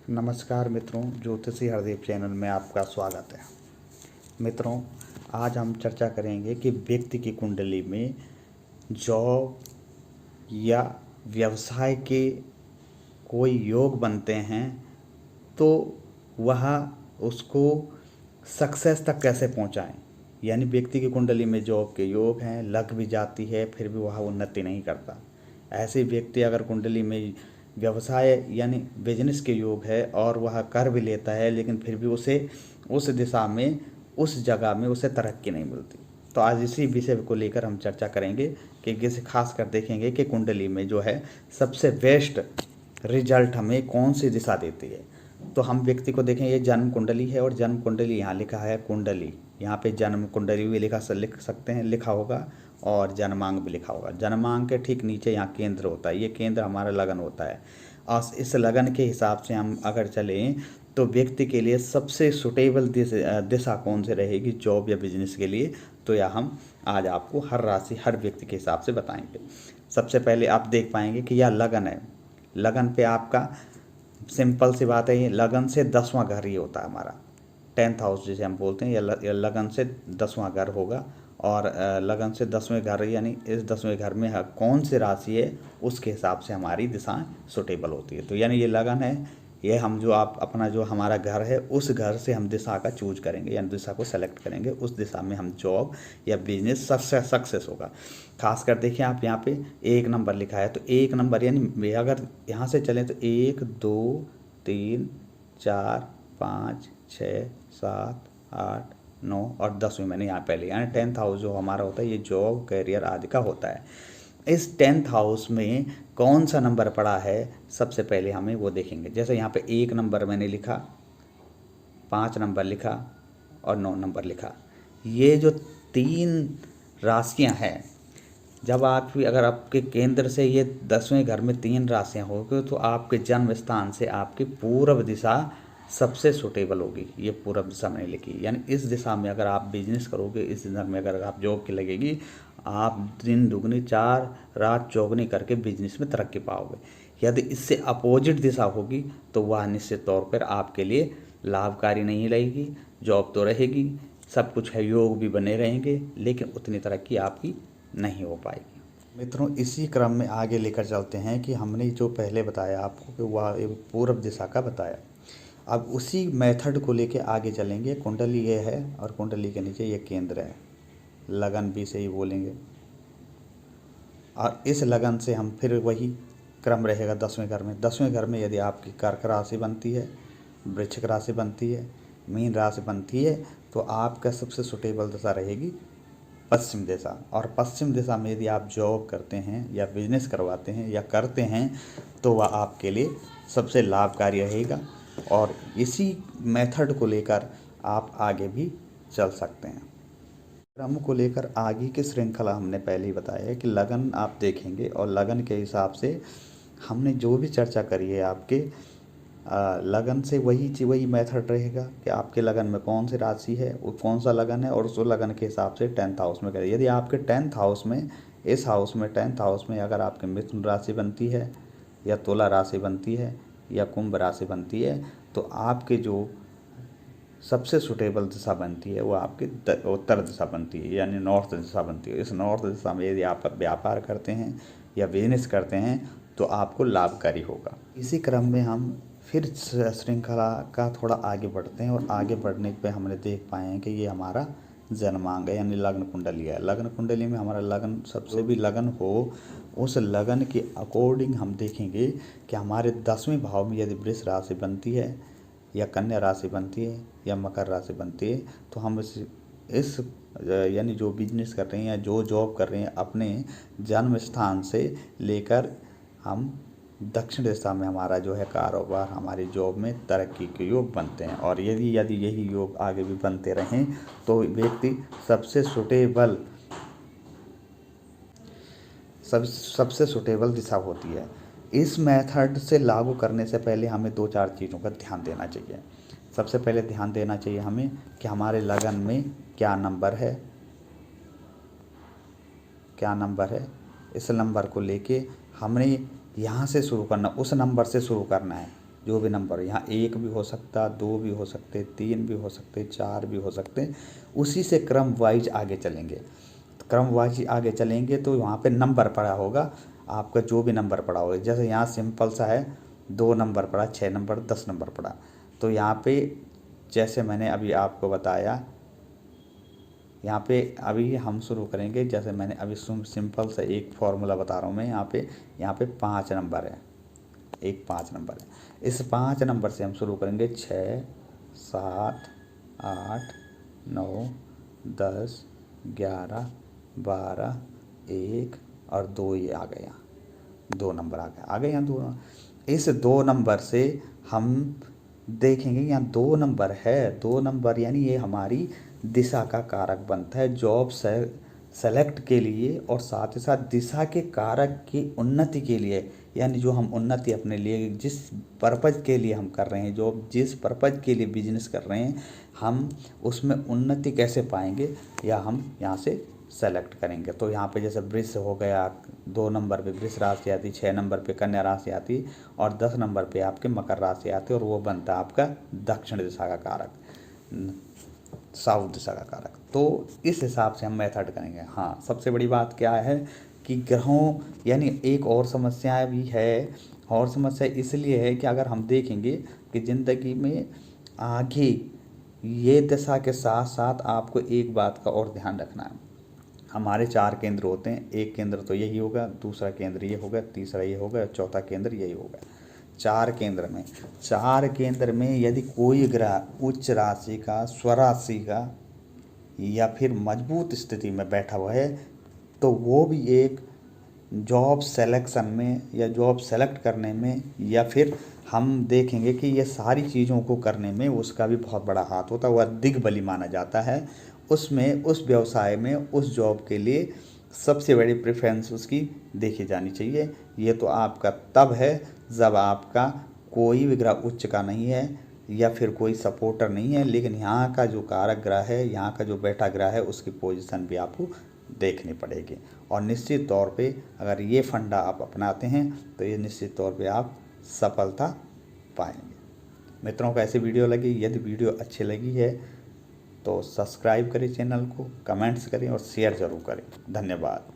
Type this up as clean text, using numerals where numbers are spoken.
नमस्कार मित्रों, ज्योतिषी हरदीप चैनल में आपका स्वागत है। मित्रों, आज हम चर्चा करेंगे कि व्यक्ति की कुंडली में जॉब या व्यवसाय के कोई योग बनते हैं तो वह उसको सक्सेस तक कैसे पहुंचाएं। यानी व्यक्ति की कुंडली में जॉब के योग हैं, लग भी जाती है, फिर भी वह उन्नति नहीं करता। ऐसे व्यक्ति अगर कुंडली में व्यवसाय यानी बिजनेस के योग है और वह कर भी लेता है, लेकिन फिर भी उसे उस दिशा में, उस जगह में उसे तरक्की नहीं मिलती। तो आज इसी विषय को लेकर हम चर्चा करेंगे कि किसे खास कर देखेंगे कि कुंडली में जो है सबसे बेस्ट रिजल्ट हमें कौन सी दिशा देती है। तो हम व्यक्ति को देखें, ये जन्म कुंडली है और जन्म कुंडली यहाँ लिखा है कुंडली, यहाँ पे जन्म कुंडली भी लिख सकते हैं, लिखा होगा, और जन्मांक भी लिखा होगा। जन्मांक के ठीक नीचे यहाँ केंद्र होता है, ये केंद्र हमारा लगन होता है। और इस लगन के हिसाब से हम अगर चलें तो व्यक्ति के लिए सबसे सुटेबल दिशा कौन सी रहेगी जॉब या बिजनेस के लिए, तो यह हम आज आपको हर राशि, हर व्यक्ति के हिसाब से बताएंगे। सबसे पहले आप देख पाएंगे कि यह लगन है। लगन पे आपका सिंपल सी बात है, ये लगन से 10वां घर ही होता है हमारा, 10th हाउस जिसे हम बोलते हैं, या लगन से 10वां घर होगा। और लगन से 10वें घर यानी इस 10वें घर में कौन सी राशि है उसके हिसाब से हमारी दिशाएं सुटेबल होती है। तो यानी ये लगन है, ये हम जो आप अपना जो हमारा घर है उस घर से हम दिशा का चूज करेंगे, यानी दिशा को सेलेक्ट करेंगे, उस दिशा में हम जॉब या बिजनेस सक्सेस होगा। खासकर देखिए आप यहाँ पे 1 नंबर लिखा है, तो 1 नंबर यानी अगर यहाँ से चलें तो 1 2 3 4 5 6 7 8 9 और 10वीं मैंने यहाँ पहले, यानी 10th हाउस जो हमारा होता है ये जॉब, करियर आदि का होता है। इस 10th हाउस में कौन सा नंबर पड़ा है सबसे पहले हमें वो देखेंगे। जैसे यहाँ पे 1 नंबर मैंने लिखा, 5 नंबर लिखा और 9 नंबर लिखा। ये जो 3 राशियाँ हैं, जब आपकी अगर आपके केंद्र से ये 10वें घर में 3 राशियाँ होगी तो आपके जन्म स्थान से आपकी पूर्व दिशा सबसे सुटेबल होगी। ये पूर्व दिशा मैंने लिखी, यानी इस दिशा में अगर आप बिजनेस करोगे, इस दिशा में अगर आप जॉब की लगेगी, आप दिन दुगनी 4 रात चौगनी करके बिजनेस में तरक्की पाओगे। यदि इससे अपोजिट दिशा होगी तो वह निश्चित तौर पर आपके लिए लाभकारी नहीं रहेगी। जॉब तो रहेगी, सब कुछ है, योग भी बने रहेंगे, लेकिन उतनी तरक्की आपकी नहीं हो पाएगी। मित्रों, इसी क्रम में आगे लेकर चलते हैं कि हमने जो पहले बताया आपको कि वह एक पूर्व दिशा का बताया, अब उसी मेथड को लेके आगे चलेंगे। कुंडली ये है और कुंडली के नीचे ये केंद्र है, लगन भी से ही बोलेंगे। और इस लगन से हम फिर वही क्रम रहेगा 10वें घर में। 10वें घर में यदि आपकी कर्क राशि बनती है, वृश्चिक राशि बनती है, मीन राशि बनती है, तो आपका सबसे सुटेबल दिशा रहेगी पश्चिम दिशा। और पश्चिम दिशा में यदि आप जॉब करते हैं या बिजनेस करवाते हैं या करते हैं तो वह आपके लिए सबसे लाभकारी रहेगा। और इसी मेथड को लेकर आप आगे भी चल सकते हैं। क्रम को लेकर आगे की श्रृंखला हमने पहले ही बताया है कि लगन आप देखेंगे और लगन के हिसाब से हमने जो भी चर्चा करी है आपके लगन से वही मेथड रहेगा कि आपके लगन में कौन सी राशि है, वो कौन सा लगन है, और उस लगन के हिसाब से 10th हाउस में करें। यदि आपके 10th हाउस में, इस हाउस में 10th हाउस में अगर आपके मिथुन राशि बनती है या तुला राशि बनती है या कुंभ राशि बनती है, तो आपके जो सबसे सुटेबल दिशा बनती है वो आपकी उत्तर दिशा बनती है, यानी नॉर्थ दिशा बनती है। इस नॉर्थ दिशा में यदि आप व्यापार करते हैं या बिजनेस करते हैं तो आपको लाभकारी होगा। इसी क्रम में हम फिर श्रृंखला का थोड़ा आगे बढ़ते हैं, और आगे बढ़ने पे हमने देख पाए हैं कि ये हमारा जन्मांग है, यानी लग्न कुंडली है। लग्न कुंडली में हमारा लगन, सबसे भी लगन हो, उस लगन के अकॉर्डिंग हम देखेंगे कि हमारे 10वें भाव में यदि वृष राशि बनती है या कन्या राशि बनती है या मकर राशि बनती है, तो हम इस यानी जो बिजनेस कर रहे हैं या जो जॉब कर रहे हैं, अपने जन्म स्थान से लेकर हम दक्षिण दिशा में हमारा जो है कारोबार, हमारी जॉब में तरक्की के योग बनते हैं। और यदि यही योग आगे भी बनते रहें तो व्यक्ति सबसे सुटेबल दिशा होती है। इस मेथड से लागू करने से पहले हमें 2-4 चीज़ों का ध्यान देना चाहिए। सबसे पहले ध्यान देना चाहिए हमें कि हमारे लगन में क्या नंबर है, क्या नंबर है। इस नंबर को लेके हमने यहाँ से शुरू करना, उस नंबर से शुरू करना है। जो भी नंबर, यहाँ 1 भी हो सकता, 2 भी हो सकते, 3 भी हो सकते, 4 भी हो सकते, उसी से क्रम वाइज आगे चलेंगे। क्रम वाइज आगे चलेंगे तो वहाँ पे नंबर पड़ा होगा आपका, जो भी नंबर पड़ा होगा। जैसे यहाँ सिंपल सा है, 2 नंबर पड़ा, 6 नंबर, 10 नंबर पड़ा। तो यहाँ पे जैसे मैंने अभी आपको बताया, यहाँ पे अभी हम शुरू करेंगे। जैसे मैंने अभी सिंपल सा एक फार्मूला बता रहा हूँ मैं। यहाँ पे 5 नंबर है, 5 नंबर है। इस 5 नंबर से हम शुरू करेंगे। 6, 7, 8, 9, 10, 11, 12, 1 और 2, ये आ गए यहाँ 2 नंबर आ गए यहाँ 2। इस 2 नंबर से हम देखेंगे यहाँ 2 नंबर है, 2 नंबर यानी ये हमारी दिशा का कारक बनता है जॉब सेलेक्ट के लिए, और साथ ही साथ दिशा के कारक की उन्नति के लिए। यानी जो हम उन्नति अपने लिए, जिस पर्पज़ के लिए हम कर रहे हैं जॉब, जिस पर्पज़ के लिए बिजनेस कर रहे हैं, हम उसमें उन्नति कैसे पाएंगे, या हम यहाँ से सेलेक्ट करेंगे। तो यहाँ पे जैसे वृष हो गया, 2 नंबर पे वृष राशि आती, 6 नंबर पे कन्या राशि आती, और 10 नंबर पे आपके मकर राशि आती, और वो बनता है आपका दक्षिण दिशा का कारक, साउथ दिशा का कारक। तो इस हिसाब से हम मेथड करेंगे। हाँ, सबसे बड़ी बात क्या है कि ग्रहों, यानी एक और समस्या भी है, और समस्या इसलिए है कि अगर हम देखेंगे कि ज़िंदगी में आगे ये दिशा के साथ साथ आपको एक बात का और ध्यान रखना है। हमारे 4 केंद्र होते हैं, एक केंद्र तो यही होगा, दूसरा केंद्र ये होगा, तीसरा ये होगा, चौथा केंद्र यही होगा। 4 केंद्र में यदि कोई ग्रह उच्च राशि का, स्वराशि का, या फिर मजबूत स्थिति में बैठा हुआ है, तो वो भी एक जॉब सेलेक्शन में या जॉब सेलेक्ट करने में, या फिर हम देखेंगे कि ये सारी चीज़ों को करने में उसका भी बहुत बड़ा हाथ होता है। वह दिग्बली माना जाता है। उसमें, उस व्यवसाय में, उस जॉब के लिए सबसे बड़ी प्रेफरेंस उसकी देखी जानी चाहिए। ये तो आपका तब है जब आपका कोई भी ग्रह उच्च का नहीं है, या फिर कोई सपोर्टर नहीं है, लेकिन यहाँ का जो कारक ग्रह है, यहाँ का जो बैठा ग्रह है, उसकी पोजीशन भी आपको देखनी पड़ेगी। और निश्चित तौर पे अगर ये फंडा आप अपनाते हैं तो ये निश्चित तौर पे आप सफलता पाएंगे। मित्रों को ऐसी वीडियो लगी, यदि वीडियो अच्छी लगी है तो सब्सक्राइब करें चैनल को, कमेंट्स करें और शेयर ज़रूर करें। धन्यवाद।